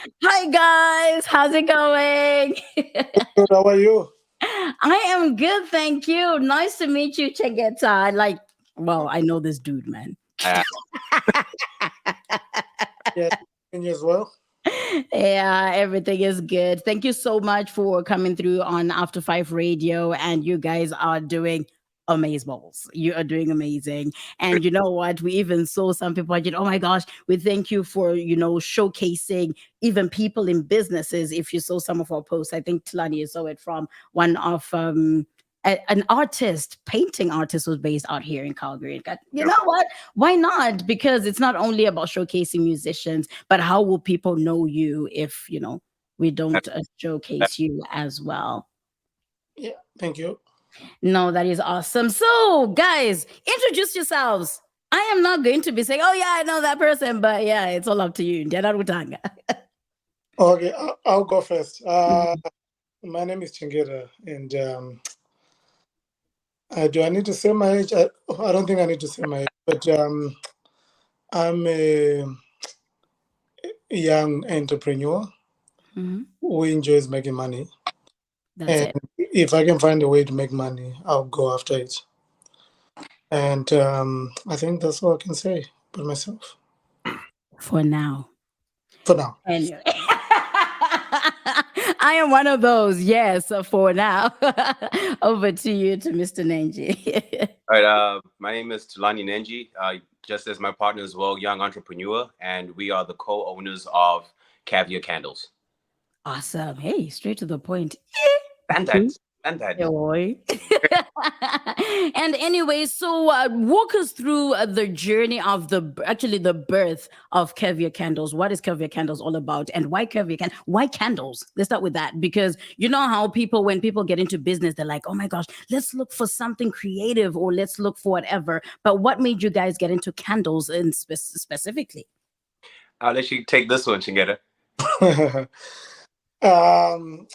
Hi guys, how's it going? Good, how are you? I am good, thank you. Nice to meet you, Chegeta. I know this dude, man. Uh, Yes, and you as well. Yeah, everything is good. Thank you so much for coming through on After Five Radio, and you guys are doing amazeballs. You are doing amazing. And you know what? We even saw some people like, oh my gosh, we thank you for, showcasing even people in businesses. If you saw some of our posts, I think Tlani, you saw it from one of an artist, painting artist was based out here in Calgary. You yep. know what? Why not? Because it's not only about showcasing musicians, but how will people know you if, we That, don't that, showcase you as well? Yeah, thank you. No, that is awesome. So, guys, introduce yourselves. I am not going to be saying, oh, yeah, I know that person, but yeah, it's all up to you. Njana Rutanga. Okay, I'll go first. Mhm. My name is Chingera, and do I need to say my age? I don't think I need to say my age, but I'm a young entrepreneur Mhm. who enjoys making money. That's And it if I can find a way to make money, I'll go after it. And I think that's all I can say about myself for now. for now. Anyway, I am one of those. Yes, for now. Over to you, to Mr. Nenji. all right. My name is Tulani Nenji, just as my partner as well, young entrepreneur, and we are the co-owners of Caviar Candles. Awesome. Hey, straight to the point. And that, and that. Boy. And anyway, so walk us through the journey of actually the birth of Caviar Candles. What is Caviar Candles all about, and why why candles? Let's start with that, because you know how people, when people get into business, they're like, oh my gosh, let's look for something creative, or let's look for whatever. But what made you guys get into candles in specifically? I'll let you take this one, Chingeta. um,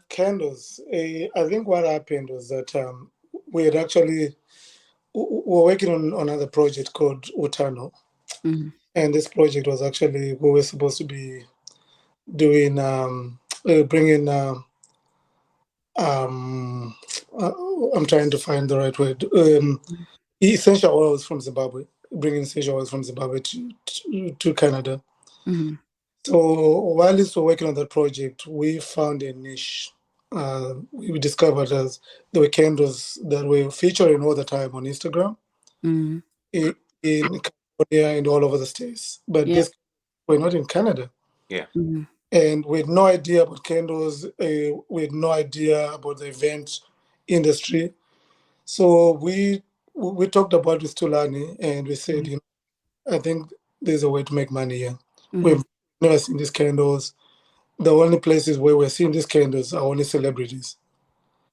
Candles. I think what happened was that we had actually we're working on another project called Utano, Mhm. and this project was actually we were supposed to be doing bringing um, uh, I'm trying to find the right word. Essential oils from Zimbabwe, bringing essential oils from Zimbabwe to Canada. Mhm. So while we were working on that project, we found a niche. We discovered as there were candles that were featuring all the time on Instagram Mhm. in, in California and all over the states, but Yeah. this were not in Canada. Yeah. Mhm. And we had no idea about candles. We had no idea about the event industry. So we talked about with Tulani, and we said, Mhm. I think there's a way to make money here. Mhm. We've never seen these candles. The only places where we're seeing these candles are only celebrities.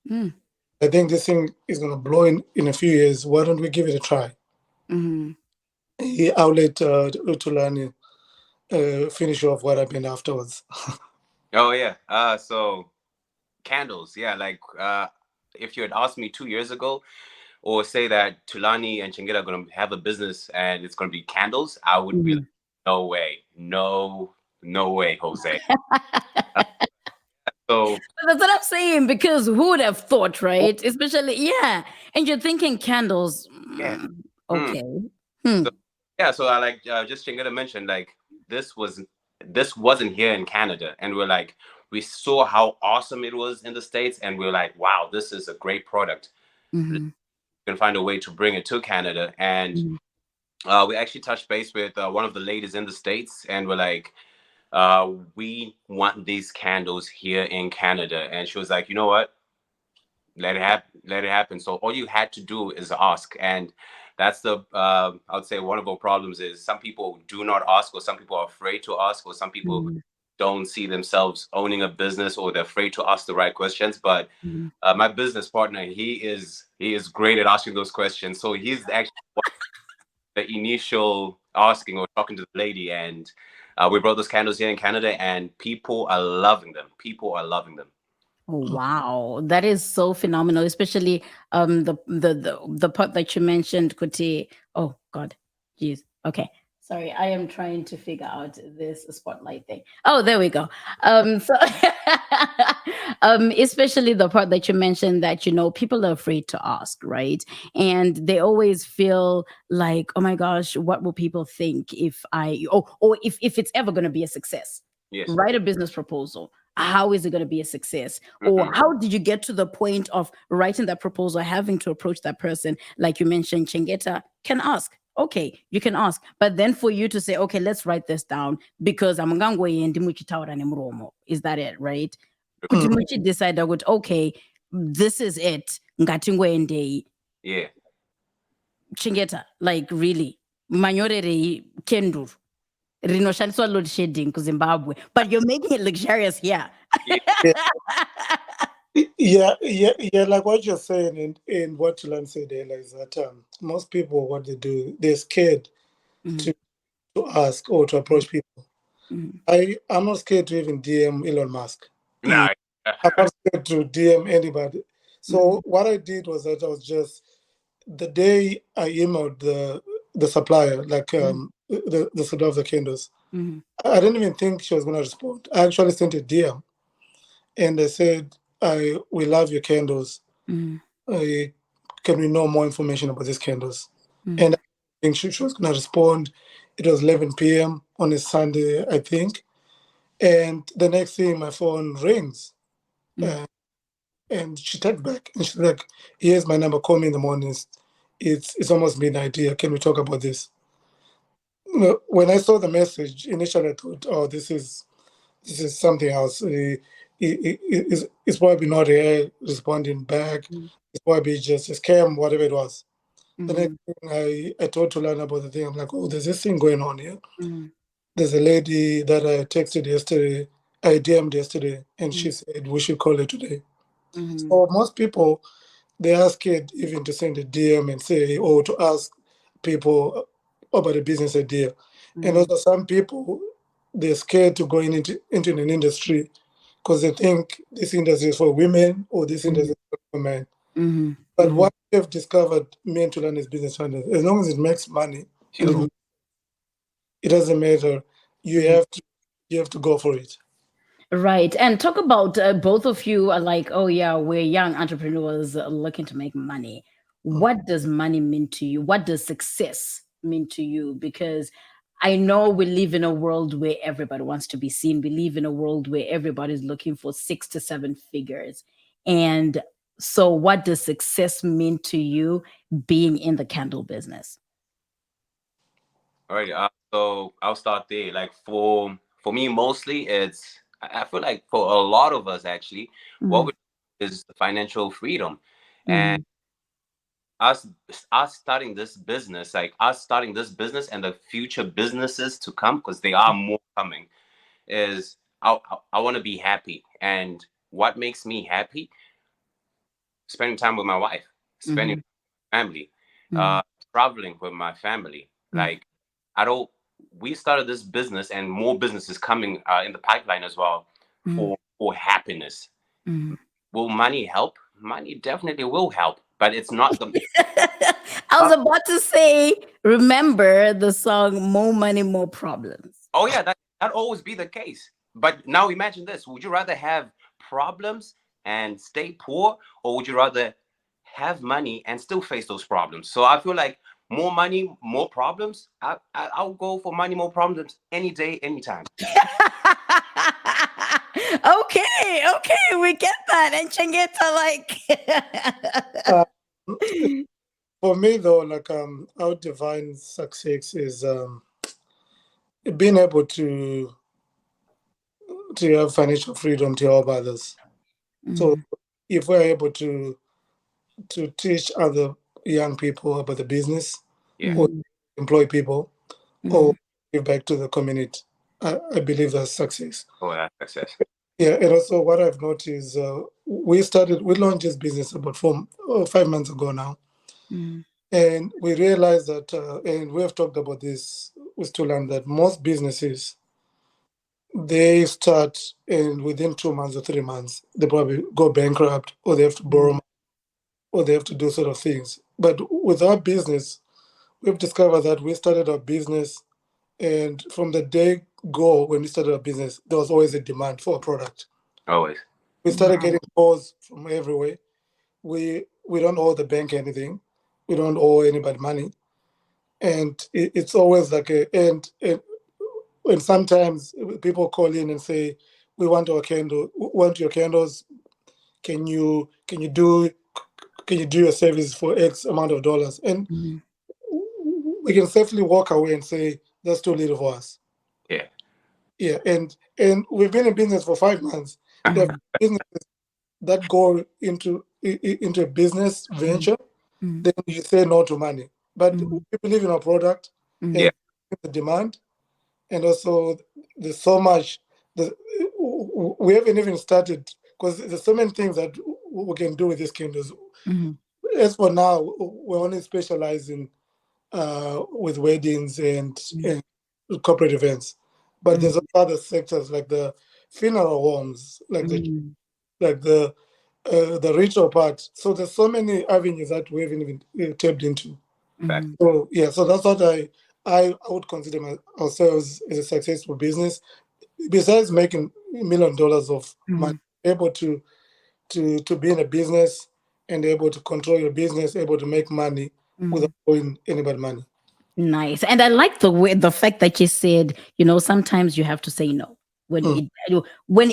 Mhm. I think this thing is going to blow in a few years. Why don't we give it a try? Mhm. I'll let Tulani finish off what happened afterwards. Oh yeah. So candles. Yeah. If you had asked me 2 years ago, or say that Tulani and Chingeta are going to have a business and it's going to be candles, I would be like, Mhm. no way, no way, Jose. Uh, so That's what I'm saying, because who would have thought, right? Especially, yeah. And you're thinking candles. yeah. Hmm. Okay. Hmm. So yeah, so I like just Chingeta mentioned like this was this wasn't here in Canada, and we saw how awesome it was in the States, and we're like, wow, this is a great product. We Mhm. can find a way to bring it to Canada, and Mhm. we actually touched base with one of the ladies in the States, and we're like, we want these candles here in Canada. And she was like, you know what? Let it happen. Let it happen. So all you had to do is ask. And that's I would say one of our problems is some people do not ask, or some people are afraid to ask, or some people Mhm. don't see themselves owning a business, or they're afraid to ask the right questions. But Mhm. my business partner, he is great at asking those questions. So he's actually the initial asking or talking to the lady, and we brought those candles here in Canada, and people are loving them. People are loving them. Oh, wow, that is so phenomenal. Especially the part that you mentioned, Kuti. Oh God, jeez. Okay, Sorry, I am trying to figure out this spotlight thing. Oh, there we go. So, especially the part that you mentioned that people are afraid to ask, right? And they always feel like, oh my gosh, what will people think if or if it's ever going to be a success? Yes. Write a business proposal. How is it going to be a success? Or Hmm. how did you get to the point of writing that proposal, having to approach that person? Like you mentioned, Chengeta can ask. Okay, you can ask. But then for you to say, okay, let's write this down because I'm going to is that it, right? Kuti Mm. muchi decide that, okay, this is it. Ngati ngoendei. Yeah. Chengeta, like really. Manyorere kendur rinoshandiswa load shedding kuZimbabwe, but you're making it luxurious here. Yeah. Yeah, yeah. Like what you're saying, and what Tulan said earlier is that most people, what they do, they're scared Mhm, to ask or to approach people. mhm, I'm not scared to even DM Elon Musk. Nah. I'm not scared to DM anybody. mhm, So what I did was that I was just the day I emailed the supplier, like mhm, the supplier of the candles, mhm, I didn't even think she was gonna respond. I actually sent a DM and I said, "I we love your candles. mhm, I, can we know more information about these candles?" And mhm, I think she was gonna respond. It was 11 p.m. on a Sunday, I think. And the next thing, my phone rings. mhm, Uh, and she texted back and she's like, "Here's my number. Call me in the mornings. It's almost midnight here. Can we talk about this?" When I saw the message, initially I thought, "Oh, this is something else. It's probably not her responding back. mhm, It's probably just a scam, whatever it was." The next mhm, thing I told to learn about the thing, I'm like, "Oh, there's this thing going on here. mhm, There's a lady that I texted yesterday, I DM'd yesterday, and mhm, she said we should call her today." mhm, So most people, they are scared even to send a DM and say, or to ask people about a business idea. And mhm, also some people, they're scared to go into an industry because they think this industry is for women or this mhm, industry is for men. mhm, But mhm, what they've discovered, men to learn is business owners. As long as it makes money, mhm, it doesn't matter. You mhm. have to you have to go for it. Right. And talk about both of you are like, oh, yeah, we're young entrepreneurs looking to make money. Mm. What does money mean to you? What does success mean to you? Because I know we live in a world where everybody wants to be seen. We live in a world where everybody's looking for 6 to 7 figures. And so, what does success mean to you being in the candle business? All right. So I'll start there. Like for me, mostly it's I feel like for a lot of us actually, what Mm-hmm. we is the financial freedom, and Mm-hmm. us us starting this business, like us starting this business and the future businesses to come, because they are more coming. Is I want to be happy, and what makes me happy? Spending time with my wife, spending Mm-hmm. time with my family, Mm-hmm. uh, traveling with my family. Like I don't. We started this business, and more businesses coming in the pipeline as well Mm-hmm. for happiness. Mm-hmm. Will money help? Money definitely will help, but it's not the. I was about to say, remember the song More Money, More Problems. Oh yeah, that always be the case. But now imagine this: would you rather have problems and stay poor, or would you rather have money and still face those problems? So I feel like more money, more problems. I'll go for money, more problems any day, anytime. Okay, okay, we get that. And Chengeta, like. Uh, for me though, like how divine success is being able to have financial freedom to help others. So Mhm, if we're able to teach other young people about the business Yeah. or mhm, employ people or mhm, give back to the community, I believe that's success. Oh, that's success. Yeah, and also what I've noticed, we launched this business about 5 months ago now, mhm, and we realized that, and we have talked about this with Tulan, that most businesses they start and within 2 months or 3 months they probably go bankrupt or they have to borrow mhm, money, or they have to do sort of things. But with our business, we've discovered that we started our business And from the day go when we started our business, there was always a demand for a product. Always. We started Wow. getting calls from everywhere. We don't owe the bank anything. We don't owe anybody money, and it's always like and sometimes people call in and say, "We want our candle. Want your candles? Can you do your service for X amount of dollars?" And Mhm. we can safely walk away and say that's too little for us. Yeah. Yeah, and we've been in business for 5 months. There are Mhm. businesses that go into a business Mhm. venture, Mhm. then you say no to money. But Mhm. we believe in our product Mhm. Yeah. and the demand, and also there's so much. The, we haven't even started because there's so many things that we can do with these candles. Mhm. As for now, we're only specializing with weddings and corporate events. But Mhm. there's other sectors like the funeral homes, Mhm. like the ritual part. So there's so many avenues that we haven't even tapped into. Fact. Mhm. So yeah, so that's what I would consider ourselves as a successful business. Besides making $1 million of money, Mhm. able to be in a business and able to control your business, able to make money without Mhm. owing anybody money. Nice. And I like the fact that you said, sometimes you have to say no when Mm,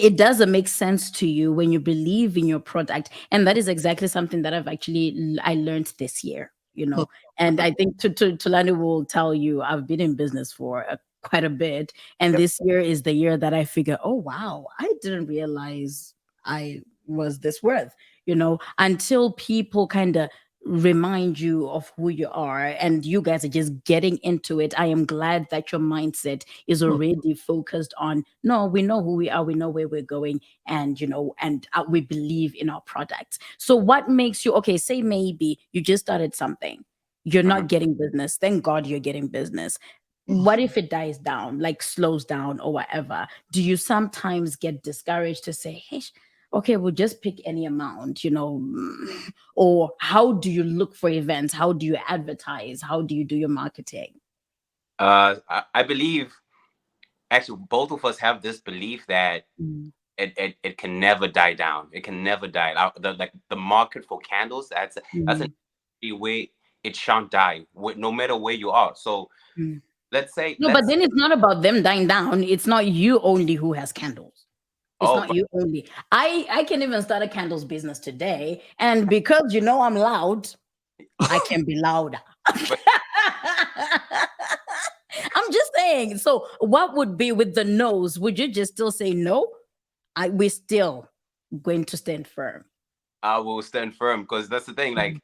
it doesn't make sense to you, when you believe in your product. And that is exactly something that I learned this year, mm, And I think Tulani will tell you, I've been in business for quite a bit. And Yep. this year is the year that I figure, oh wow, I didn't realize I was this worth, until people kind of remind you of who you are, and you guys are just getting into it. I am glad that your mindset is mm, already focused on, no, we know who we are, we know where we're going, and we believe in our products. So what makes you, okay, say maybe you just started something, you're Mhm. not getting business, thank God you're getting business. mm. What if it dies down, like slows down or whatever? Do you sometimes get discouraged to say, hey, okay, we'll just pick any amount, or how do you look for events? How do you advertise? How do you do your marketing? I believe actually both of us have this belief that Mm, it can never die down. It can never die. Like the market for candles, that's an mm, industry where it shan't die, no matter where you are. So mm. let's say No, but then it's not about them dying down. It's not you only who has candles. It's oh, not you only. I can even start a candles business today, and because I'm loud, I can be louder. but I'm just saying. So, what would be with the no's? Would you just still say no? We're still going to stand firm. I will stand firm because that's the thing. Mhm, Like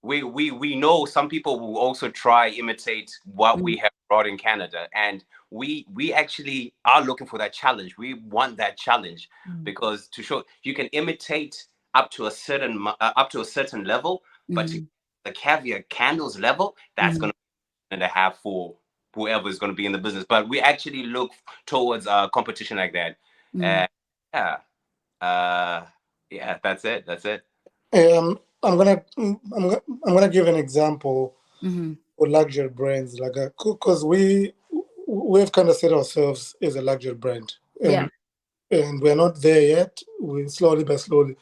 we know some people will also try imitate what we mhm, have brought in Canada, and we actually are looking for that challenge. We want that challenge mhm, because to show you can imitate up to a up to a certain level, but to mhm, the caviar candles level, that's mhm, going to have for whoever is going to be in the business. But we actually look towards competition like that. mhm, And yeah, uh, yeah, that's it. That's it. I'm gonna give an example mhm. for luxury brands, like because we've kind of set ourselves as a luxury brand, Yeah. and we're not there yet. We slowly but slowly.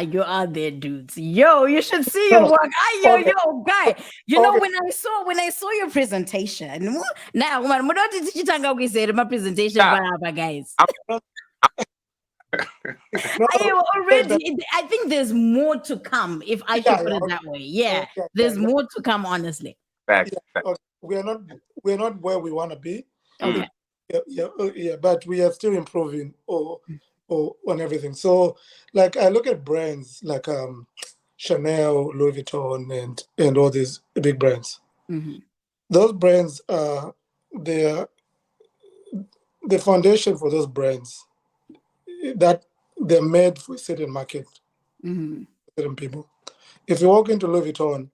You are there, dudes. Yo, you should see No, your no, work. okay, Yo, guy. okay, When I saw your presentation, now man, my presentation, Yeah, guys. I'm, no, I said that, already. I think there's more to come, if I yeah, should put yeah, it okay, that way. Yeah, yeah, yeah, there's more to come. Honestly. facts, yeah, facts. okay. We're not where we want to be. Mm, Okay. Yeah, yeah, yeah, but we are still improving or on everything. So, like, I look at brands like Chanel, Louis Vuitton, and all these big brands. Hmm. Those brands are they're the foundation for those brands that they're made for a certain market, Hmm. certain people. If you walk into Louis Vuitton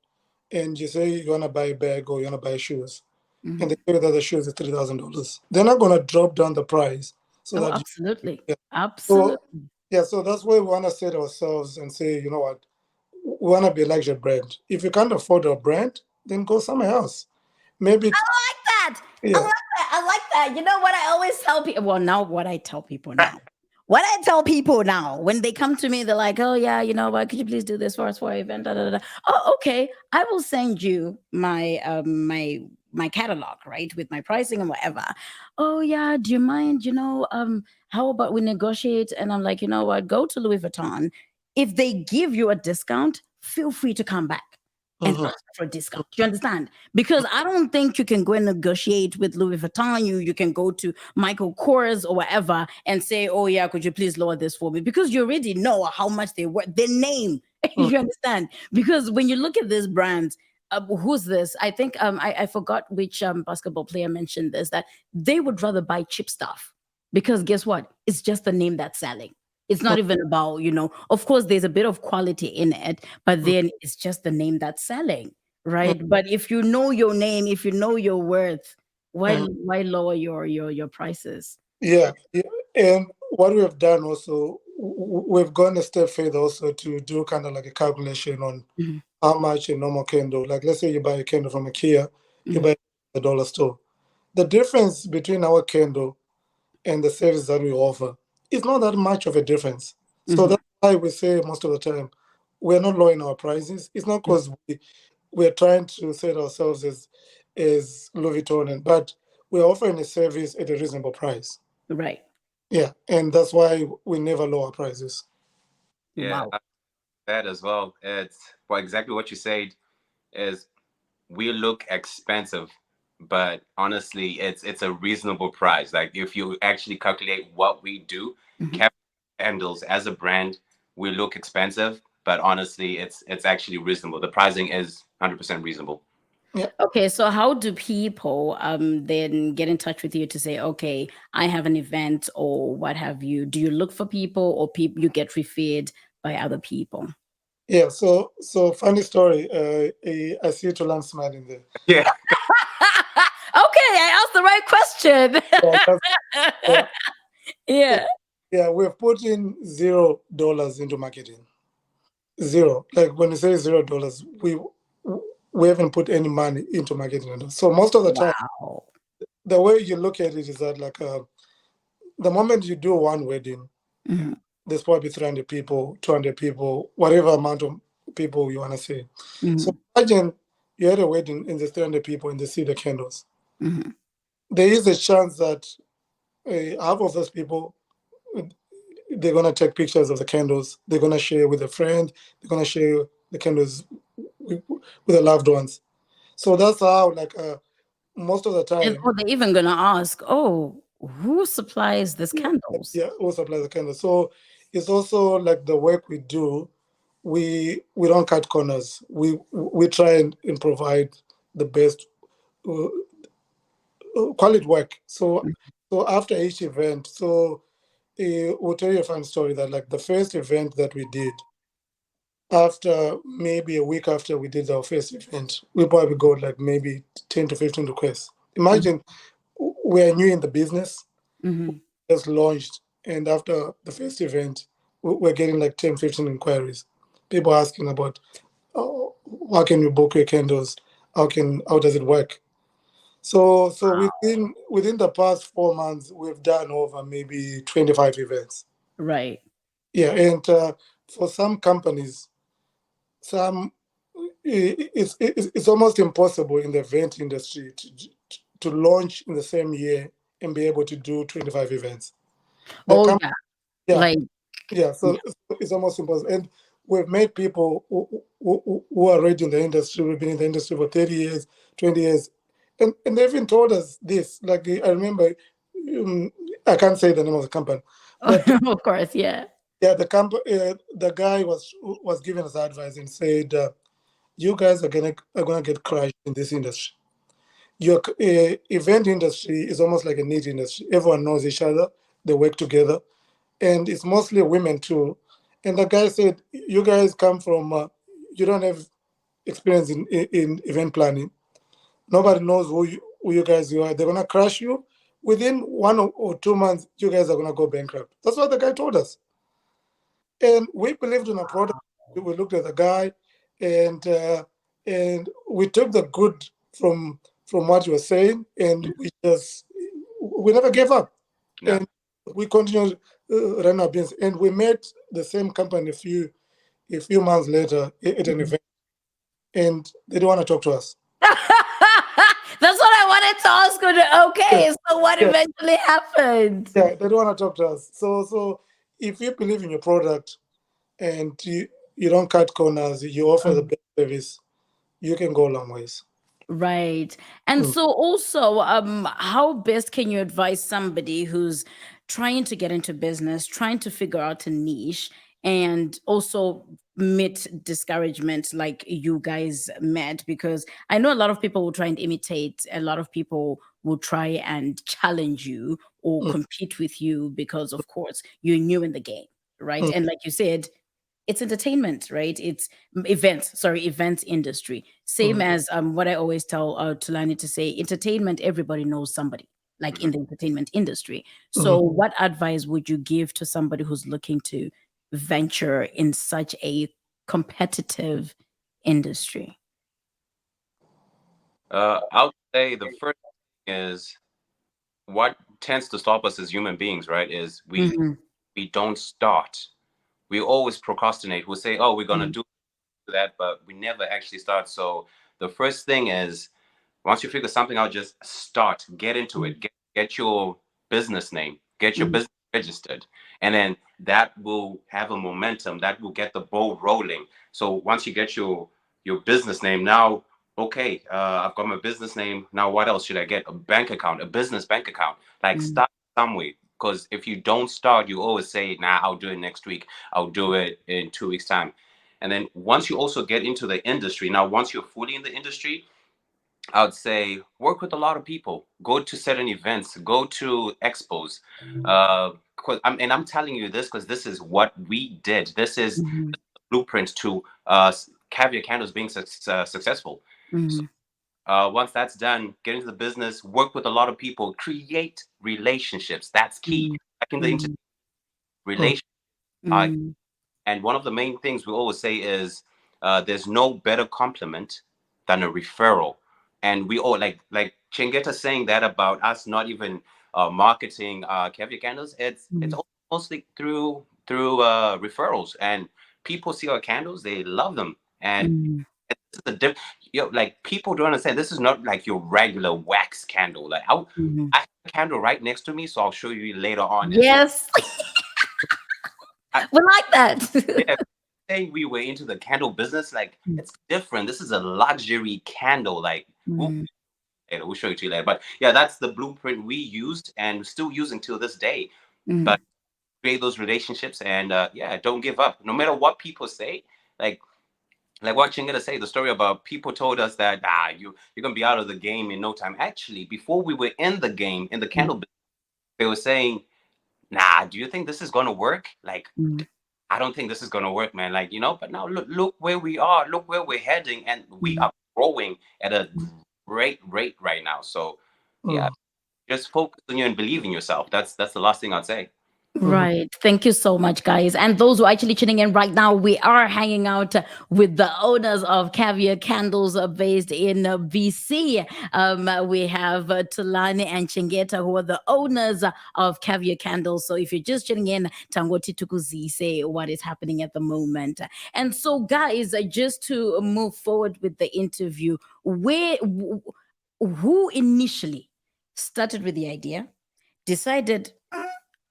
and you say you want to buy a bag or you want to buy shoes, and they Hmm. tell you that the shoes is $3,000, they're not going to drop down the price so Oh, that absolutely, yeah. So absolutely. yeah, so that's where we want to set ourselves and say, you know what, we want to be a luxury brand. If you can't afford a brand, then go somewhere else. Maybe I like that. I yeah, like that. I You know what I always tell people? Well, now what I tell people now. What I tell people now when they come to me, they're like, "Oh yeah, you know what? Could you please do this for us for our event?" Da, da, da, da. Oh, okay. I will send you my catalog, right, with my pricing and whatever. Oh yeah, do you mind? How about we negotiate? And I'm like, you know what? Go to Louis Vuitton. If they give you a discount, feel free to come back and Mhm. ask for a discount. You understand? Because I don't think you can go and negotiate with Louis Vuitton. You can go to Michael Kors or whatever and say, "Oh yeah, could you please lower this for me?" Because you already know how much they worth. Their name, Mhm. you understand? Because when you look at these brands, who's this? I think I forgot which basketball player mentioned this, that they would rather buy cheap stuff because guess what? It's just the name that's selling. It's not even about, of course, there's a bit of quality in it, but then it's just the name that's selling, Mhm. right? But if you know your name, if you know your worth, why Mhm. why lower your prices? Yeah, yeah. And what we have done also, we've gone a step further also to do kind of like a calculation on Mhm, how much a normal candle, like let's say you buy a candle from IKEA, you mhm, buy a dollar store. The difference between our candle and the service that we offer is not that much of a difference. So mhm, that's why we say most of the time we're not lowering our prices. It's not because we're trying to set ourselves as Louis Vuitton, but we're offering a service at a reasonable price. right. Yeah, and that's why we never lower prices. Yeah, Wow. that as well. It's well exactly what you said is we look expensive, but honestly, it's a reasonable price. Like if you actually calculate what we do, Mhm. Cap Candles as a brand, we look expensive, but honestly, it's actually reasonable. The pricing is 100% reasonable. Yeah, Okay, so how do people then get in touch with you to say, okay, I have an event or what have you? Do you look for people or people you get referred by other people? yeah. So funny story. I see Tulan smiling there. Yeah. Okay, I asked the right question. Yeah, yeah, yeah. Yeah. Yeah, we've put in $0 into marketing. Zero. Like when you say $0, we haven't put any money into marketing at all. So most of the time, Wow. the way you look at it is that like the moment you do one wedding, Mhm, there's probably 300 people, 200 people, whatever amount of people you want to say. So mhm, imagine you had a wedding and there's 300 people and they see the candles. mhm, There is a chance that half of those people, they're going to take pictures of the candles. They're going to share with a friend. They're going to share the candles with their loved ones. So that's how, like, most of the and time, oh, they're even gonna ask, "Oh, who supplies these candles?" yeah, we supply the candles. So it's also like the work we do. We don't cut corners. We try and provide the best uh, quality work. So after each event, we'll tell you a fun story that like the first event that we did, after maybe a week after we did our first event, we probably got like maybe 10 to 15 requests. Mhm, Imagine we're new in the business, mhm. just launched, and after the first event, we're getting like 10, 15 inquiries. People asking about, oh, how can we book your candles? How does it work? So within the past 4 months, we've done over maybe 25 events. Right. Yeah, and for some companies, some it's almost impossible in the event industry to launch in the same year and be able to do 25 events. The Oh, com- yeah. yeah, Like, yeah. yeah. So it's almost impossible, and we've made people who are already in the industry. We've been in the industry for 30 years, 20 years, and they even told us this. Like I remember, um, I can't say the name of the company, but Of course, yeah. yeah, the guy was giving us advice and said, "You guys are gonna get crushed in this industry. Your event industry is almost like a niche industry. Everyone knows each other. They work together, and it's mostly women too." And the guy said, "You guys come from you don't have experience in event planning. Nobody knows who you guys you are. They're gonna crush you within 1 or 2 months. You guys are gonna go bankrupt." That's what the guy told us, and we believed in a product. We looked at the guy, and we took the good from what he was saying, and we just we never gave up. Yeah. And we continued running our business. And we met the same company a few months later at an event, and they didn't want to talk to us. That's what I wanted to ask you. Okay, so what Yeah. eventually happened? Yeah, they don't want to talk to us. So if you believe in your product and you don't cut corners, you offer the best service, you can go a long ways. Right. And Mm. so also, how best can you advise somebody who's trying to get into business, trying to figure out a niche, and also meet discouragement like you guys met? Because I know a lot of people will try and imitate, a lot of people will try and challenge you or Mm. compete with you because, of course, you're new in the game, right? Mm. And like you said, it's entertainment, right? It's events industry. Same Mm. as what I always tell Tulani to say, entertainment, everybody knows somebody, like in the entertainment industry. So Mm. what advice would you give to somebody who's looking to venture in such a competitive industry? I would say the first thing is what tends to stop us as human beings, right? Is Mm-hmm. we don't start. We always procrastinate. We'll say, "Oh, we're gonna do that," but we never actually start. So the first thing is once you figure something out, just start, get into it, get your business name, get your Mm-hmm. business registered, and then that will have a momentum that will get the ball rolling. So once you get your business name, now okay, I've got my business name. Now what else should I get? A bank account, a business bank account. Like Mm-hmm. start somewhere. Because if you don't start, you always say, "Nah, I'll do it next week. I'll do it in 2 weeks' time." And then once you also get into the industry, now once you're fully in the industry, I would say work with a lot of people. Go to certain events. Go to expos. And I'm telling you this because this is what we did. This is Mm-hmm. the blueprint to Caviar Candles being successful. So Mm-hmm. once that's done, get into the business. Work with a lot of people. Create relationships. That's key. Like in the Mm-hmm. Mm. relationship. Mm-hmm. And one of the main things we always say is there's no better compliment than a referral. And we all like Chingeta saying that about us not even marketing Caviar candles. It's mostly through referrals, and people see our candles, they love them, and Mm-hmm. this is a like people don't understand. This is not like your regular wax candle. Like Mm-hmm. I have a candle right next to me, so I'll show you later on as well. Yes, I, we like that. yeah, saying we were into the candle business, like it's different. This is a luxury candle. Like Mm-hmm. we'll show it to you later. But yeah, that's the blueprint we used and still using till this day. Mm-hmm. But create those relationships and yeah, don't give up. No matter what people say, like what Chingada say, the story about people told us that you're gonna be out of the game in no time. Actually, before we were in the game in the candle business, they were saying, nah, do you think this is gonna work? Like Mm-hmm. I don't think this is gonna work, man. Like, but now look where we are, look where we're heading, and we are growing at a great rate right now. So yeah, Mm. just focus on you and believe in yourself. That's the last thing I'd say. Mhm. Right. Thank you so much, guys. And those who are actually tuning in right now, we are hanging out with the owners of Caviar Candles based in BC. We have Tulani and Chingeta, who are the owners of Caviar Candles. So if you're just tuning in, Tangoti Tukuzi, say what is happening at the moment. And so, guys, just to move forward with the interview, who initially started with the idea, decided,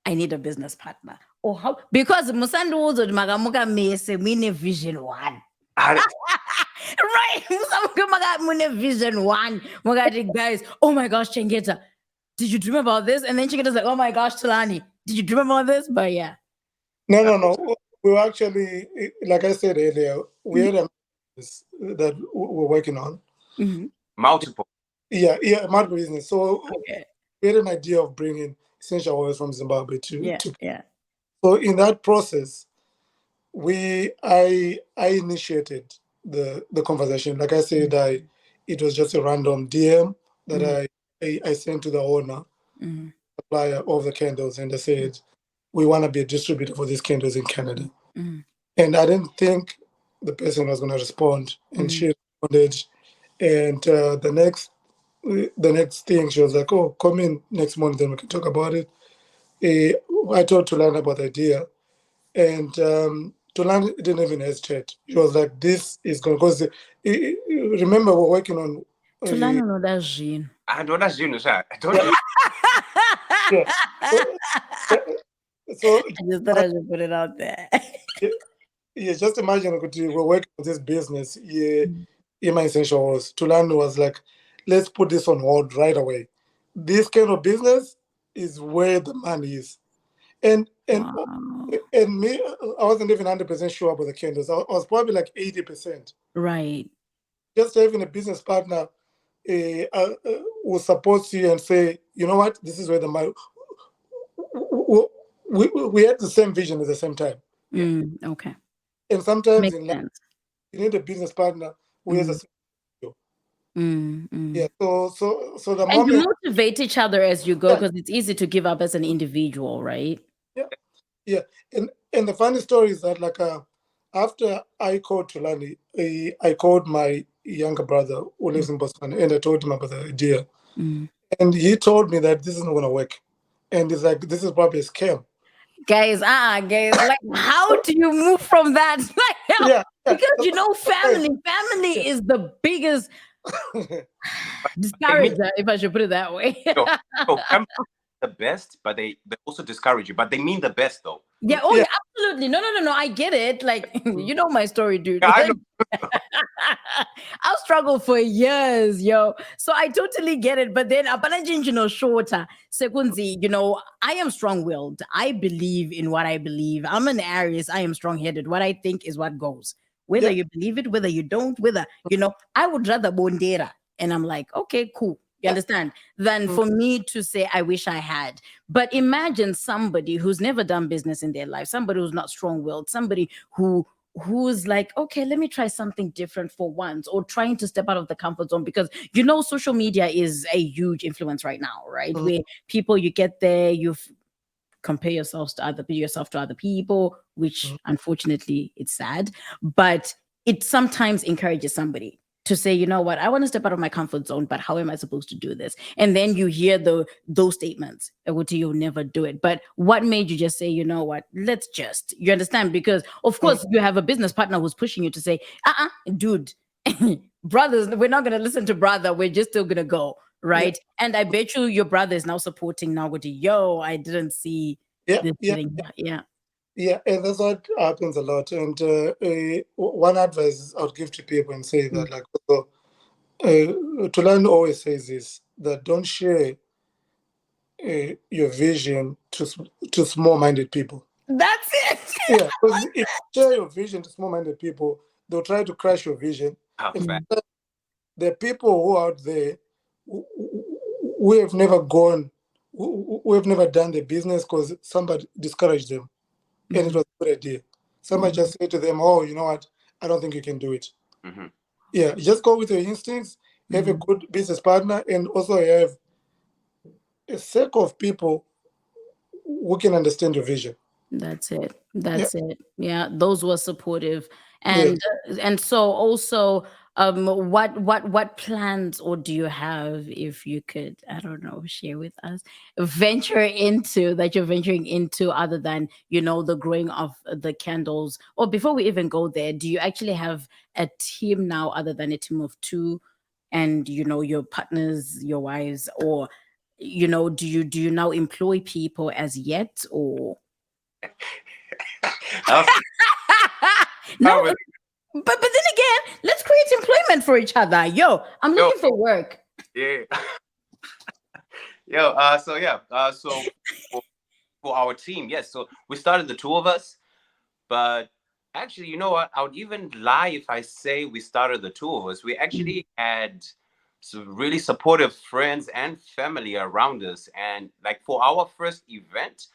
I need a business partner. Or how? Because Musandu magamuka mese mine vision one. I, Right. Musandu maga mune vision one. Magadi guys, oh my gosh, Chengeta, did you dream about this? And then Chengeta's like, oh my gosh, Tulani, did you dream about this? But yeah. No. We were actually, like I said earlier, we had a business that we're working on. Mhm. multiple. Yeah, multiple business. So Okay. we had an idea of bringing essential oils from Zimbabwe Yeah. to. Yeah. So in that process, I initiated the conversation. Like I said, it was just a random DM that I sent to the owner, Mhm. supplier of the candles, and I said, we want to be a distributor for these candles in Canada. Mhm. And I didn't think the person was going to respond, and she responded. And the the next thing, she was like, "Oh, come in next morning, then we can talk about it." I told Tulani about the idea, and Tulani didn't even hesitate. She was like, "This is going because remember we're working on." Tulani no dajin. I don't know, sir. I don't Yeah, know. yeah. So, uh, so I just thought I should put it out there. yeah, just imagine we're working on this business. Yeah, my essential was Tulani was like, "Let's put this on hold right away. This kind of business is where the money is." And Wow. and me, I wasn't even 100% sure about the candles. I was probably like 80%. Right. Just having a business partner who supports you and say, you know what, this is where the money. We had the same vision at the same time. Okay. And sometimes Makes in life, sense. you need a business partner who has the same vision. Yeah. Mm. So the And you moment, motivate each other as you go yeah, because it's easy to give up as an individual, right? yeah, yeah. And the funny story is that like after I called Tulani, I called my younger brother who lives in Botswana, and I told him about the idea. Mm. And he told me that this isn't going to work. And he's like, this is probably a scam. Guys, like, how do you move from that? Like, how? Yeah, yeah. Because That's family yeah. is the biggest They mean discourager, if I should put it that way. so, so family the best, but they also discourage you. But they mean the best though. Yeah, oh Yeah. yeah, absolutely. No. I get it. Like, you know my story, dude. Yeah, I know. I'll struggle for years, yo. So I totally get it. But then shorter. Sekunzi, I am strong-willed. I believe in what I believe. I'm an Aries. I am strong-headed. What I think is what goes. Whether Yeah. you believe it, whether you don't, I would rather bondera. And I'm like, okay, cool. You understand? Than for me to say, I wish I had. But imagine somebody who's never done business in their life, somebody who's not strong-willed, somebody who's like, okay, let me try something different for once, or trying to step out of the comfort zone, because social media is a huge influence right now, right? Where people, you get there, compare yourself to other people, which unfortunately it's sad, but it sometimes encourages somebody to say, you know what, I want to step out of my comfort zone, but how am I supposed to do this? And then you hear those statements, you'll never do it. But what made you just say, you know what, you understand? Because of course you have a business partner who's pushing you to say, dude, brothers, we're not going to listen to brother, we're just still going to go. Right. And I bet you your brother is now supporting Nagodi. Yo, I didn't see Yeah. this Yeah. getting. Yeah. Yeah, and that's what happens a lot. And one advice I would give to people and say that, like, so, Tulani always says this, that don't share your vision to small-minded people. That's it. Yeah, because if you share your vision to small-minded people, they'll try to crush your vision. Oh, And man. there are people who are out there who have never gone, who have never done the business because somebody discouraged them, and it was a good idea. Somebody just said to them, "Oh, you know what? I don't think you can do it." Mm-hmm. Yeah, just go with your instincts. Have a good business partner, and also have a circle of people who can understand your vision. That's it. Yeah, That's it. Yeah, those were supportive. yeah. And so also, what plans, or do you have, if you could, I don't know, share with us, you're venturing into, other than, the growing of the candles? Or before we even go there, do you actually have a team now, other than a team of two, and your partners, your wives, or do you now employ people as yet, or no? Oh, But then again, let's create employment for each other. Yo, I'm yo, looking for work. yeah. Yo, so yeah, so for our team, yes. So we started the two of us, but actually, you know what? I would even lie if I say we started the two of us. We actually had some really supportive friends and family around us, and like for our first event,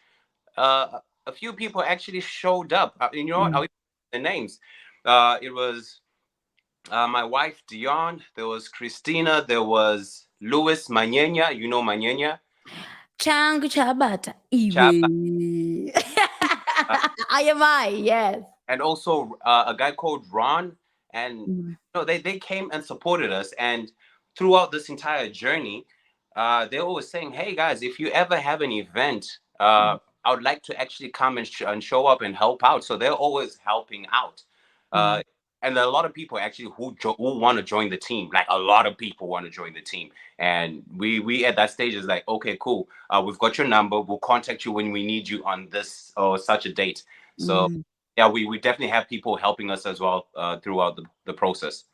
a few people actually showed up. You know what? I'll even the names. It was my wife Dion. There was Christina. There was Louis Manyenya. You know Manyenya. Changu chabata. Chapa, Iwe. uh, I am I, yes. and also a guy called Ron. And they came and supported us. And throughout this entire journey, they're always saying, "Hey guys, if you ever have an event, I would like to actually come and show up and help out." So they're always helping out, Mm. uh, and there are a lot of people actually who want to join the team. Like a lot of people want to join the team, and we at that stage is like, okay, cool. We've got your number. We'll contact you when we need you on this or such a date. So Mm. yeah, we definitely have people helping us as well throughout the process.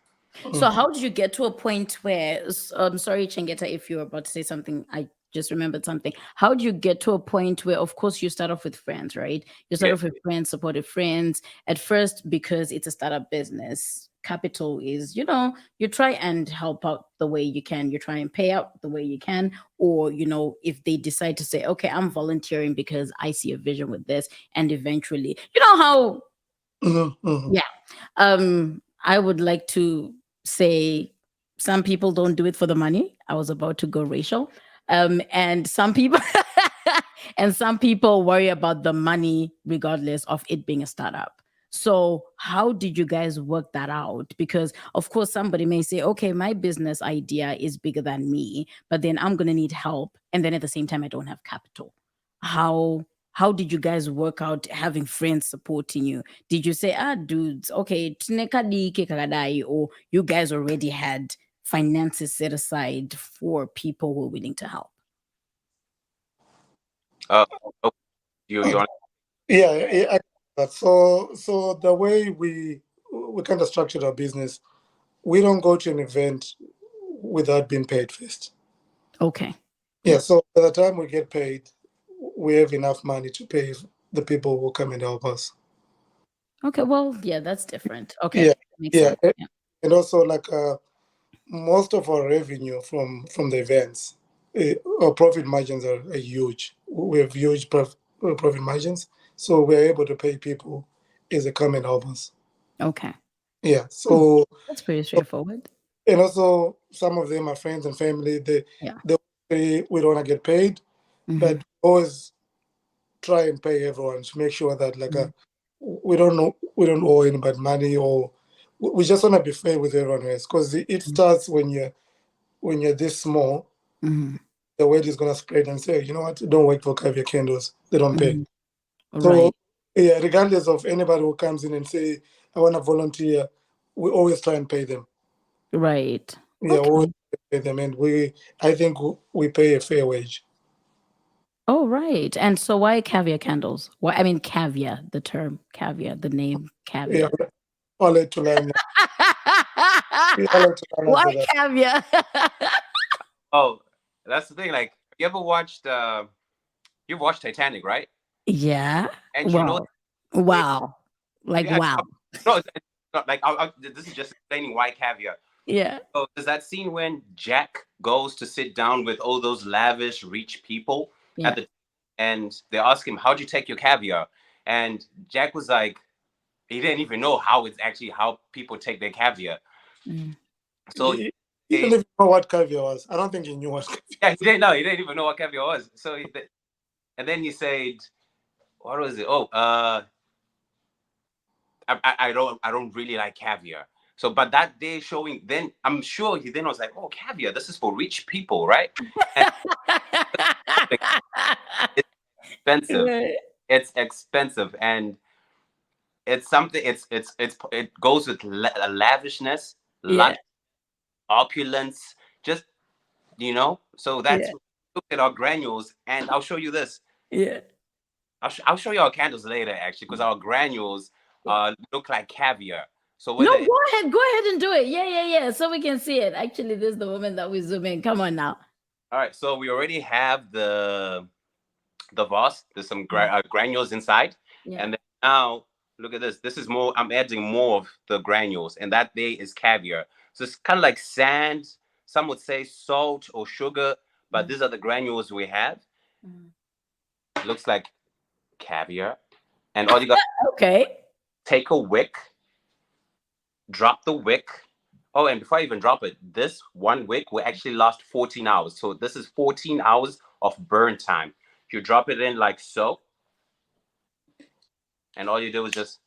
So Mm. how did you get to a point where, sorry, Chengeta, if you were about to say something, I just remembered something. How do you get to a point where, of course, you start off with friends, right? You start Yeah. off with friends, supportive friends at first because it's a startup business. Capital is, you try and help out the way you can. You try and pay out the way you can. Or, if they decide to say, okay, I'm volunteering because I see a vision with this. And eventually, you know how Mhm, mhm. yeah. I would like to say some people don't do it for the money. I was about to go racial. And some people and some people worry about the money regardless of it being a startup. So, how did you guys work that out? Because, of course, somebody may say, okay, my business idea is bigger than me, but then I'm going to need help. And then at the same time, I don't have capital. How how did you guys work out having friends supporting you? Did you say, dudes, okay, tinekadike kakadai, or you guys already had finances set aside for people who were willing to help? Uh, oh, you want Yeah, so the way we kind of structured our business, we don't go to an event without being paid first. Okay. Yeah, Yeah. so by the time we get paid, we have enough money to pay the people who come and help us. Okay. Well, yeah, that's different. Okay. Yeah, Makes yeah, sense. Yeah. and also like most of our revenue from the events, our profit margins are huge. We have huge profit margins, so we're able to pay people as they come and help us. Okay. Yeah, Hmm. so That's pretty straightforward. and also some of them are friends and family. Yeah. They say we don't want to get paid, Hmm. but always try and pay everyone to make sure that like Hmm. we don't owe anybody money, or we just want to be fair with everyone else, because it starts when you're this small. Hmm. The word is gonna spread and say, you know what, don't work for Caviar Candles. They don't pay. Hmm. So Right. yeah, regardless of anybody who comes in and say, I want to volunteer, we always try and pay them. Right. Yeah, we always Okay. pay them, and I think we pay a fair wage. Oh, right. And so why caviar candles? Why, I mean, caviar, the term caviar, the name Yeah, caviar. I'll let to learn. Yeah, I'll let to learn Why after that. caviar? oh, that's the thing. Like, you ever watched? You've watched Titanic, right? Yeah. And you know, Wow. they, Wow. Like, yeah, wow. no, it's not like this is just explaining why caviar. Yeah. So there's that scene when Jack goes to sit down with all those lavish, rich people at Yeah. the, and they ask him, "How'd you take your caviar?" And Jack was like, he didn't even know how people take their caviar. Mm. So He didn't he, even know what caviar was. I don't think he knew what caviar yeah, was. he didn't know. He didn't even know what caviar was. So and then he said, "What was it? Oh, I don't really like caviar." So, but that day showing, then I'm sure he then was like, "Oh, caviar, this is for rich people, right?" And it's expensive. Right. It's expensive, and it's something. It goes with lavishness, Yeah. opulence, just So Yeah. that's look at our granules, and I'll show you this. Yeah. I'll show you our candles later, actually, because our granules Yeah. look like caviar. So No, whether go ahead and do it. Yeah, yeah, yeah. So we can see it. Actually, this is the moment that we zoom in. Come on now. all right, so we already have the vase. There's some Mm. granules inside, Yeah. and then now look at this. This is more. I'm adding more of the granules, and that day is caviar. So it's kind of like sand. Some would say salt or sugar, but Mm. these are the granules we have. Mm. Looks like caviar, and all you got Okay. take a wick, drop the wick. Oh, and before I even drop it, this one wick will actually last 14 hours. So this is 14 hours of burn time. You drop it in like so, and all you do is just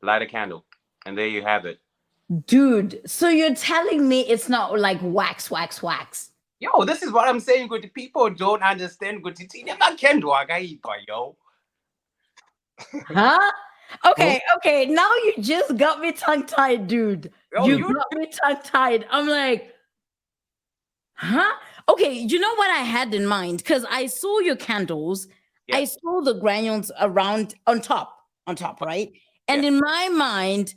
light a candle, and there you have it. Dude, so you're telling me it's not like wax, wax, wax? Yo, this is what I'm saying. Good people don't understand. Good, never can do yo. Huh? Hmm? Okay. Now you just got me tongue tied, dude. Yo, You you. got me tongue tied. I'm like, huh? Okay, you know what I had in mind? Because I saw your candles, Yeah, I saw the granules around on top, right? yeah. And in my mind,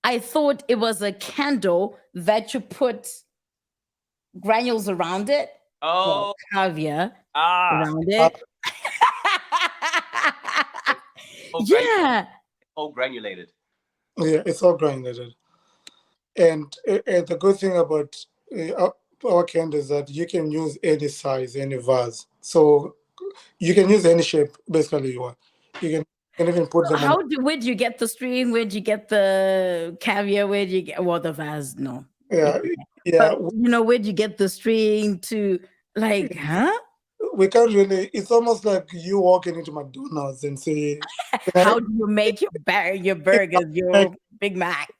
I thought it was a candle that you put granules around it. Well, Oh, caviar ah, around Uh, it. it's all Yeah. all granulated. yeah, it's all grinded. And the good thing about our candle is that you can use any size, any vase. So you can use any shape basically you want. You can even put them on. Where'd you get the string? Where'd you get the caviar? Where'd you get, well, the vase? No. Yeah, But, yeah. where'd you get the string to, like, huh? We can't really. It's almost like you walking into McDonald's and say, "Can I?" How do you make your burgers, Like, your Big Mac?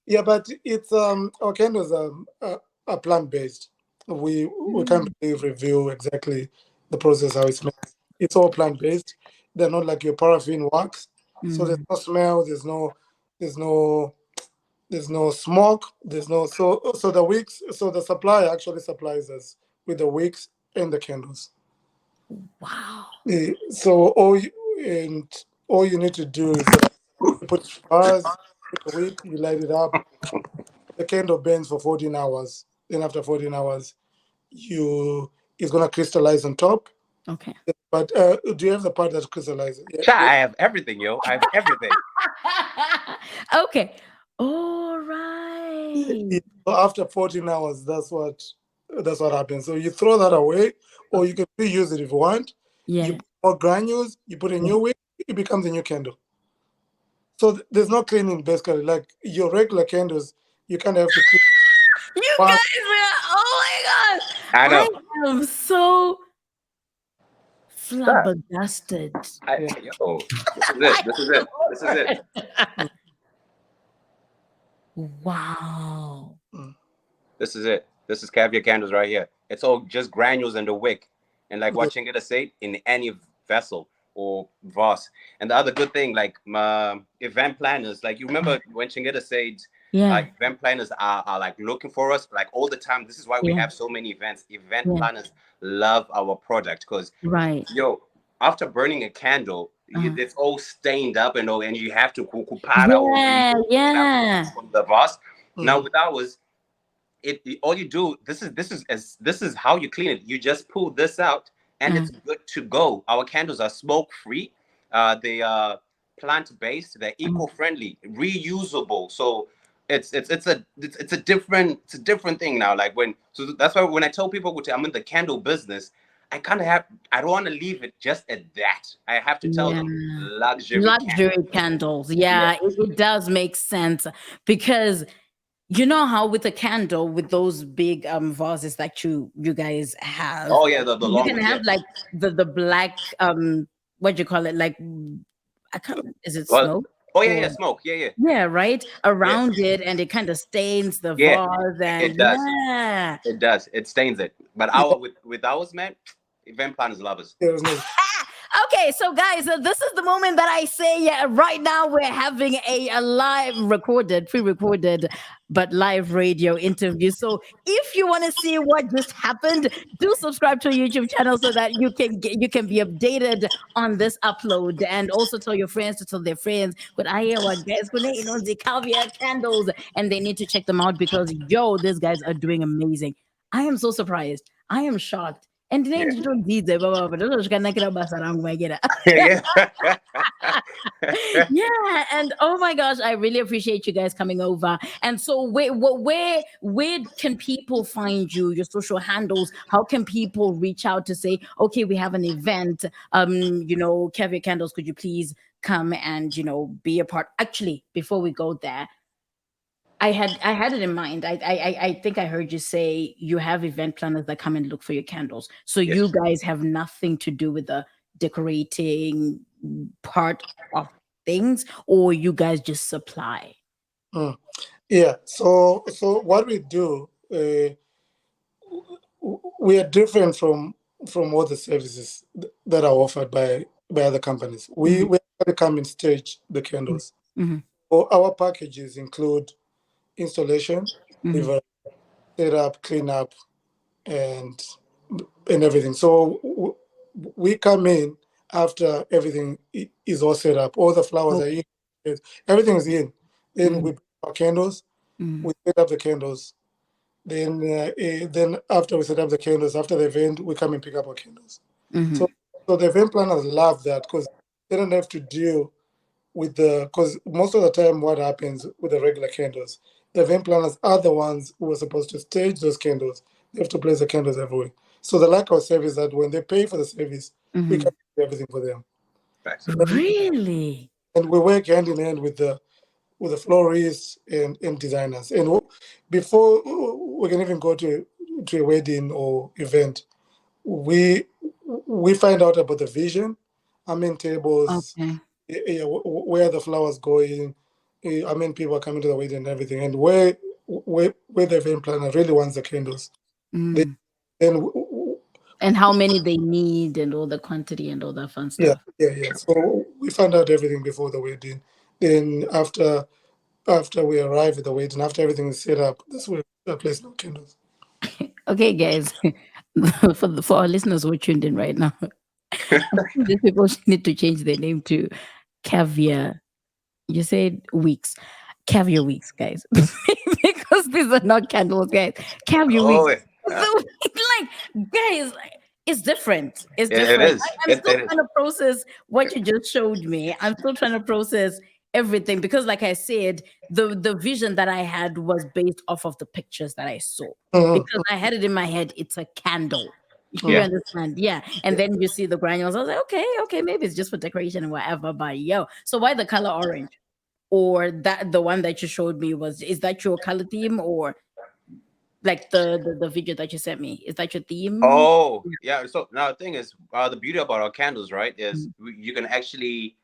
yeah, but it's our candles are plant based. We can't Mm. really review exactly the process how it's made. It's all plant based. They're not like your paraffin wax. So there's Mm. no smell. There's no there's no smoke. There's no so the wicks. So the supplier actually supplies us with the wicks and the candles. Wow. So all you need to do is you put bars, put the wick, you light it up. The candle burns for 14 hours. Then after 14 hours, you it's gonna crystallize on top. Okay. But do you have the part that crystallizes? Yeah. Cha, I have everything, yo. I have everything. Okay. All right. So after 14 hours, that's what happens. So you throw that away, or you can reuse it if you want. You Yeah. put more granules, you put a new wick, it becomes a new candle. So there's no cleaning basically. Like your regular candles, you kind of have to clean You one. guys are, oh my god. I I know. am so Cha, flabbergasted. Yeah. yo, this is it. My This is it. This is it. lord. Wow. Mm. This is it. This is caviar candles right here. It's all just granules and the wick. And like Yeah. what Chingita said, in any vessel or vase. And the other good thing, like event planners, like you remember when Chingita said Yeah. event planners are like looking for us like all the time. This is why we Yeah. have so many events. Event Yeah. planners love our product because Right. yo, after burning a candle, Uh-huh. it's all stained up and all, and you have to kupara or Yeah. remove that Yeah. from the vase. Now Mm. with ours, all you do, this is how you clean it. You just pull this out and Uh, it's good to go. Our candles are smoke free, they are plant based, they're uh, eco friendly, reusable. So it's a different thing now. Like when, so that's why when I tell people I'm in the candle business, I don't want to leave it just at that. I have to tell yeah. them luxury Luxury candles. candles. Yeah. Yeah, it does make sense because you know how with a candle with those big vases that you guys have, Oh yeah, the you long can ones. have Yeah. like the black what do you call it, like, I can't, is it Well. smoke Oh yeah, or, yeah. Smoke. Yeah, yeah, yeah, right yeah, around it, and it kind of stains the yeah. vase, and It does. yeah. It does. It stains it. But Yeah. our with ours, man, event planners love us. There's no. Okay, so guys, this is the moment that I say, yeah, right now we're having a live recorded, pre-recorded, but live radio interview. So if you want to see what just happened, do subscribe to our YouTube channel so that you can be updated on this upload, and also tell your friends to tell their friends. But I hear what guys, when they know the caviar candles, and they need to check them out because yo, these guys are doing amazing. I am so surprised. I am shocked. And then Yeah. you don't need the baba, but those can naked up sarang my get. Yeah. Yeah, and oh my gosh, I really appreciate you guys coming over. And so where can people find you, your social handles? How can people reach out to say, okay, we have an event, Caviar Candles, could you please come and be a part? Actually, before we go there, I had it in mind. I think I heard you say you have event planners that come and look for your candles. So you Yes. guys have nothing to do with the decorating part of things, or you guys just supply. Mm. Yeah. So what we do, we are different from all the services that are offered by other companies. Mm-hmm. We actually come and stage the candles. Mm-hmm. So our packages include installation, Mm-hmm. delivery, setup, cleanup, and and everything. So we come in after everything is all set up. All the flowers are in. Okay. Everything is in. Then we Mm-hmm. put our candles. Mm-hmm. We set up the candles. Then after we set up the candles, after the event, we come and pick up our candles. Mm-hmm. So so the event planners love that because they don't have to deal with the because most of the time what happens with the regular candles, the event planners are the ones who are supposed to stage those candles. They have to place the candles everywhere. So the lack of service that when they pay for the service, we Mm-hmm. can do everything for them. Facts. And, Really? and we work hand in hand with the florists and designers. And before we can even go to a wedding or event, we we find out about the vision, how many tables, Okay. where the flowers going, how many people are coming to the wedding and everything, and where the event planner really wants the candles. Then, Mm. then And how many they need and all the quantity and all that fun yeah, stuff. yeah. So we find out everything before the wedding. Then after we arrive at the wedding, after everything is set up, that's where we place no candles. Okay, guys, for our listeners who are tuned in right now, I think these people need to change their name to Caviar. You said weeks. Caviar weeks, guys. Because these are not candles, guys. Caviar weeks. Oh, So, like, guys, it's different. It's it different. is. I'm still It is. trying to process what you just showed me. I'm still trying to process everything because, like I said, the vision that I had was based off of the pictures that I saw. Because Mhm, I had it in my head, it's a candle. You Yeah. mhm. understand? Yeah. And then you see the granules. I was like, okay, okay, maybe it's just for decoration and whatever. But yo, so why the color orange? Or that the one that you showed me was is that your color theme or like the video that you sent me? Is that your theme? Oh, Yeah. yeah. So now the thing is, the beauty about our candles, right, is Mhm. you can actually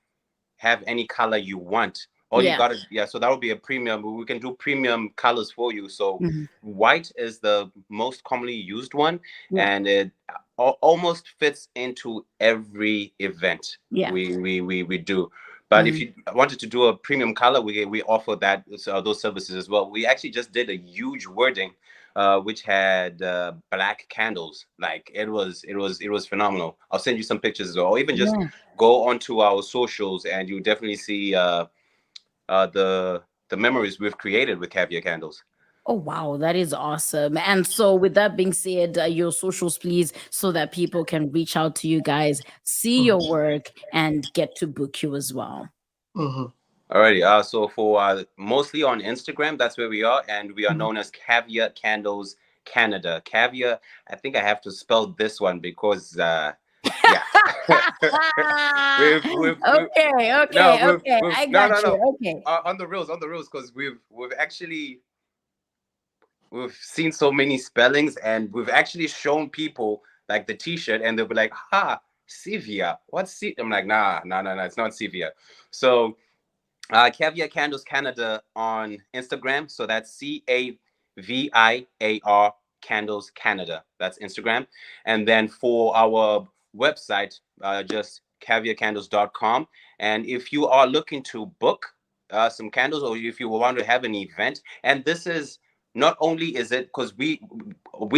have any color you want. All you Yeah. gotta, yeah. So that would be a premium. We can do premium colors for you. So Mhm. white is the most commonly used one, Yeah. and it almost fits into every event Yeah. we do. But if Mhm. you wanted to do a premium color, we offer that, those services as well. We actually just did a huge wording, which had black candles. Like it was phenomenal. I'll send you some pictures as well, or even just Yeah. go onto our socials and you definitely see the memories we've created with Caviar candles. Oh wow, that is awesome. And so with that being said, your socials please so that people can reach out to you guys, see your work and get to book you as well. Mhm. Alrighty. So for mostly on Instagram, that's where we are, and we are Mhm. known as Caviar Candles Canada. Caviar. I think I have to spell this one because yeah, we've Okay, no okay, okay. we've I no got no you. no Okay. on the rules because we've actually we've seen so many spellings and we've actually shown people like the t-shirt and they'll be like, ha, Sevia, what's C? I'm like, nah, it's not Sevia. So Caviar Candles Canada on Instagram. So that's Caviar Candles Canada. That's Instagram. And then for our website, just caviarcandles.com. And if you are looking to book some candles or if you want to have an event, and this is not only is it because we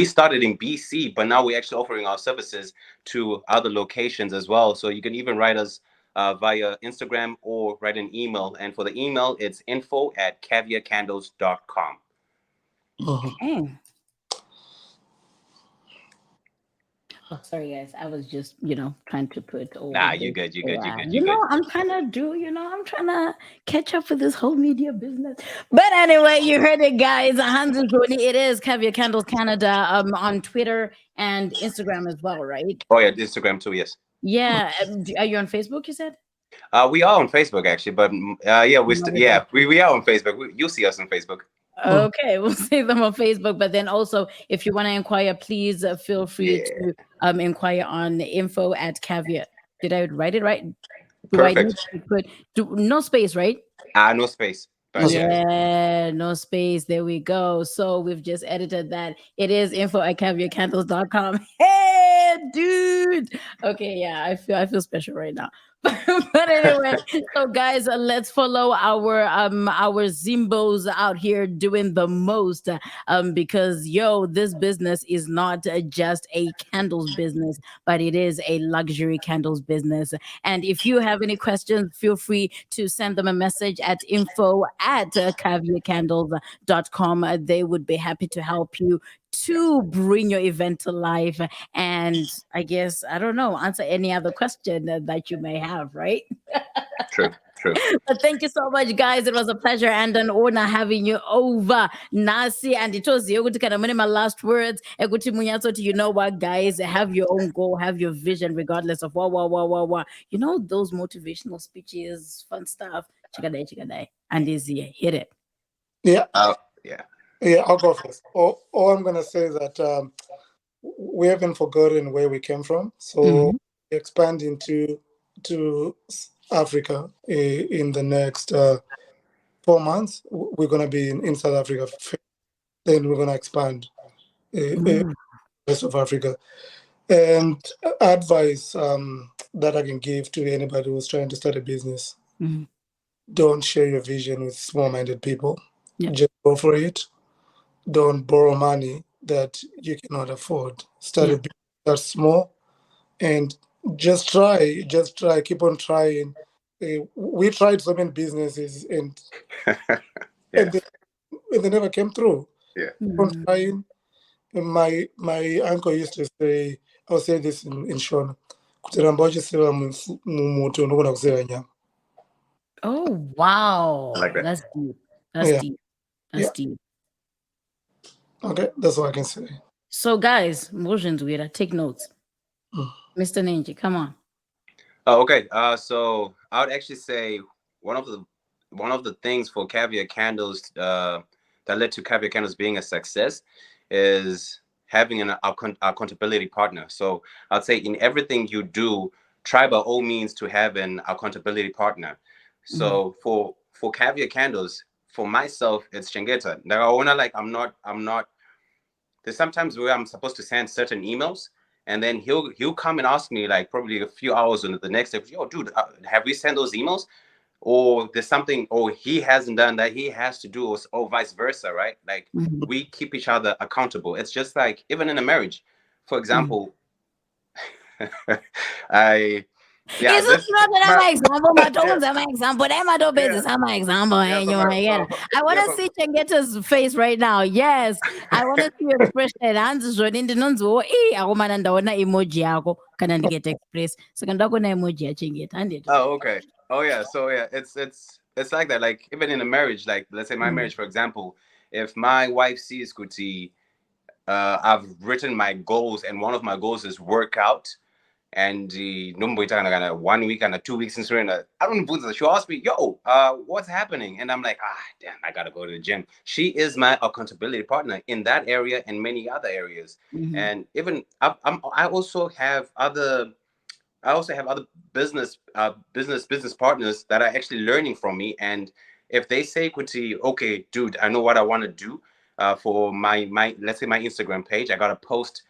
started in BC, but now we're actually offering our services to other locations as well. So you can even write us via Instagram or write an email. And for the email, it's info@caviarcandles.com. Mhm. Okay. Oh, sorry guys. I was just, trying to put all Nah, of you this. good, you good, you Yeah. good, you good. I'm trying to I'm trying to catch up with this whole media business. But anyway, you heard it, guys. Hans and Joni, it is Caviar Candles Canada on Twitter and Instagram as well, right? Oh yeah, Instagram too. Yes, Yeah. Are you on Facebook, you said? we are on Facebook actually, but yeah, Not with that. yeah, we are on Facebook. You'll see us on Facebook. Mhm. Okay, we'll see them on Facebook. But then also, if you want to inquire, please feel free Yeah, to inquire on info@caviar. Did I write it right? Do I need perfect. to put no space, right? No space. But yes, Yeah, no space. There we go. So we've just edited that. It is info@caviarcandles.com. Hey, dude. Okay, yeah, I feel special right now. But anyway, so guys, let's follow our Zimbos out here doing the most. Because this business is not just a candles business, but it is a luxury candles business. And if you have any questions, feel free to send them a message at info@caviarcandles.com. They would be happy to help you to bring your event to life. And I guess, I don't know, answer any other question that you may have, right? true, true. But thank you so much, guys. It was a pleasure and an honor having you over, Nasi. And it was you kind of my last words. Ekuthi Munyatsoti, you know what, guys? Have your own goal, have your vision, regardless of what. You know, those motivational speeches, fun stuff. Chikadai. And easy. Hit it. Yeah, Yeah. I'll go first. All I'm gonna say is that we haven't forgotten where we came from. So Mhm. expand to Africa in the next 4 months. We're gonna be in South Africa. Then we're gonna expand Ooh. rest of Africa. And advice that I can give to anybody who's trying to start a business: Mhm. don't share your vision with small-minded people. Yeah. Just go for it. Don't borrow money that you cannot afford. Start Yeah. a business that's small and just try. Just try. Keep on trying. We tried so many businesses Yeah, and they, and they never came through. yeah. Keep on Mm. trying. And my uncle used to say, I'll say this in Shona. Kuti ramba uchiseva mumoto unogona kuseva nyama. Oh, I wow. like that. That's deep. That's Yeah, deep. yeah. That's deep. Okay, that's all I can say. So, guys, motions weird. Take notes. Mm. Mr. Ninja, come on. Oh, okay. So I would actually say one of the one of the things for Caviar Candles that led to Caviar Candles being a success is having an accountability partner. So I'd say in everything you do, try by all means to have an accountability partner. Mhm. So for Caviar Candles, for myself, it's Chengeta. Now I wanna like I'm not there's sometimes where I'm supposed to send certain emails, and then he'll come and ask me like probably a few hours on the next day. Yo, dude, have we sent those emails? Or there's something, or he hasn't done that he has to do, or vice versa, right? Like Mhm. we keep each other accountable. It's just like even in a marriage, for Mhm. example, I yeah It's this not that my I'm example, but yeah don't my example. Them I don't yeah business. I'm my example. yeah And so you my get it. so I want yeah to so see Chengeta's face right now. Yes, I want to see your expression. Hands showing in the nonzo. Ako mananda wana emoji yako. Kana get express. So kanda ko na emoji ya Chengeta. Ande to. Oh, okay. Oh, yeah. So yeah, it's like that. Like even in a marriage, like let's say my Mm. marriage, for example, if my wife sees Kuti, I've written my goals, and one of my goals is work out. And the number kind of 1 week and a 2 weeks in Serena. I don't know. She asked me, "Yo, what's happening?" And I'm like, damn, I gotta go to the gym. She is my accountability partner in that area and many other areas. Mhm. And even I also have other business business partners that are actually learning from me. And if they say, Kuti, okay, dude, I know what I want to do for my let's say my Instagram page, I gotta post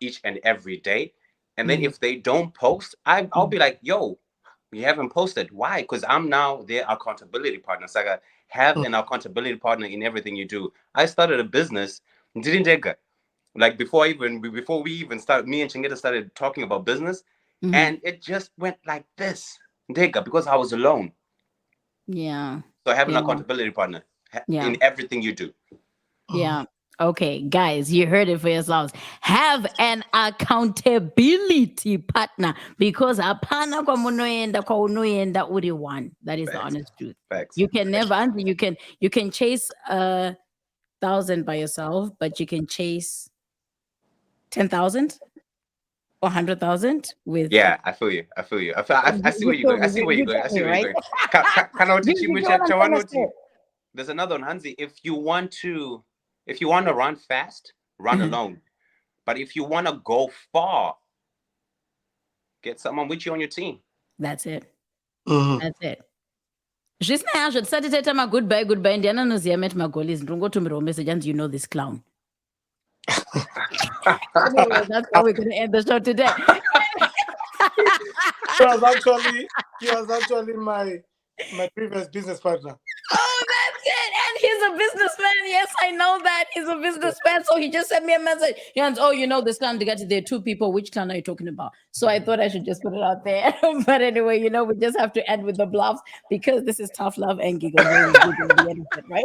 each and every day. And then Mhm. if they don't post, I'll Mhm. be like, yo, you haven't posted. Why? Because I'm now their accountability partner. So I gotta have Mm. an accountability partner in everything you do. I started a business, didn't take it like before we even started, me and Chingeta started talking about business, Mhm. and it just went like this, Dega, because I was alone. Yeah. So I have an Yeah. accountability partner Yeah. in everything you do. Mm. Yeah. Okay, guys, you heard it for yourselves. Have an accountability partner because apana kwa munoenda kwa unoenda uri one. That is the Facts, honest truth. facts. You can never answer. You can chase 1,000 by yourself, but you can chase 10,000 or 100,000 with Yeah, I feel you. I feel you. I see where you you're feel going. I me. see where you're You going. I get see me, where you're right? going. Kana uti You chimu get what I'm trying to say. There's another one, Hansi. If you want to run fast, run alone. But if you want to go far, get someone with you on your team. That's it. Mm. That's it. Zvisinazvo tisati taita magoodbye goodbye ndiani anoziva mati magoli izi ndinongotumirwa message anzi you know this clown. Anyway, that's how we're going to end the show today. He was actually my previous business partner. Oh, that's it. And he's a businessman. Yes, I know that. He's a businessman. So he just sent me a message. He went, oh, you know, this clan, there are two people. Which clan are you talking about? So I thought I should just put it out there. But anyway, you know, we just have to end with the bluffs because this is tough love and giggles where we giggle at the end of it, right?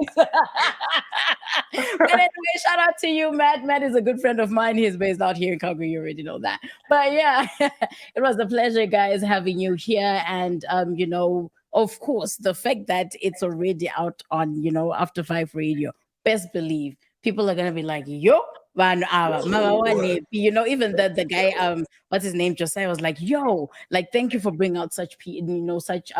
But anyway, shout out to you, Matt. Matt is a good friend of mine. He's based out here in Calgary. You already know that. But yeah, it was a pleasure, guys, having you here. And you know, of course, the fact that it's already out on, you know, After Five Radio, best believe people are gonna be like, yo, you know, even the guy, what's his name, Josiah was like, yo, like, thank you for bringing out such you know, such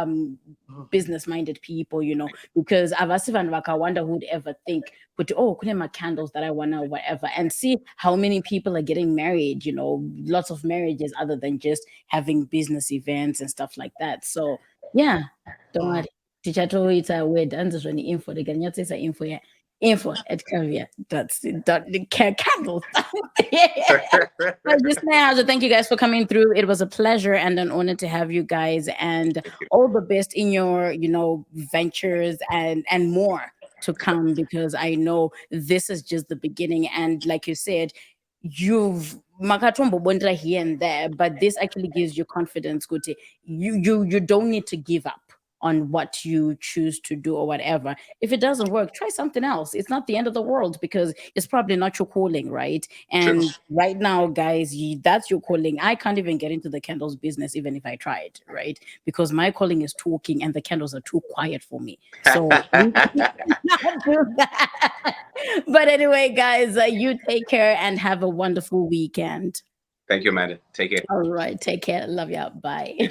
business minded people, you know, because Avasivan Waka wonder who'd ever think, but oh, kunema candles that I wanna whatever, and see how many people are getting married, you know, lots of marriages other than just having business events and stuff like that. So yeah, don't worry. Teacher told it's a word answers when the info. They can just say info, yeah. Info at Caviar. That's it. The candles. But just now, so thank you guys for coming through. It was a pleasure and an honor to have you guys, and all the best in your, you know, ventures and more to come, because I know this is just the beginning. And like you said, you've makatombo bondra here and there, but this actually gives you confidence, Kuti. You don't need to give up on what you choose to do or whatever. If it doesn't work, try something else. It's not the end of the world because it's probably not your calling, right? True. And right now, guys, that's your calling. I can't even get into the candles business even if I tried, right? Because my calling is talking and the candles are too quiet for me. So we cannot do that. But anyway, guys, you take care and have a wonderful weekend. Thank you, Amanda. Take care. All right, take care. Love ya. Bye.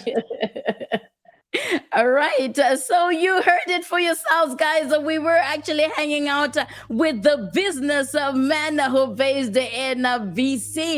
All right. So you heard it for yourselves, guys. We were actually hanging out with the business man who based in BC.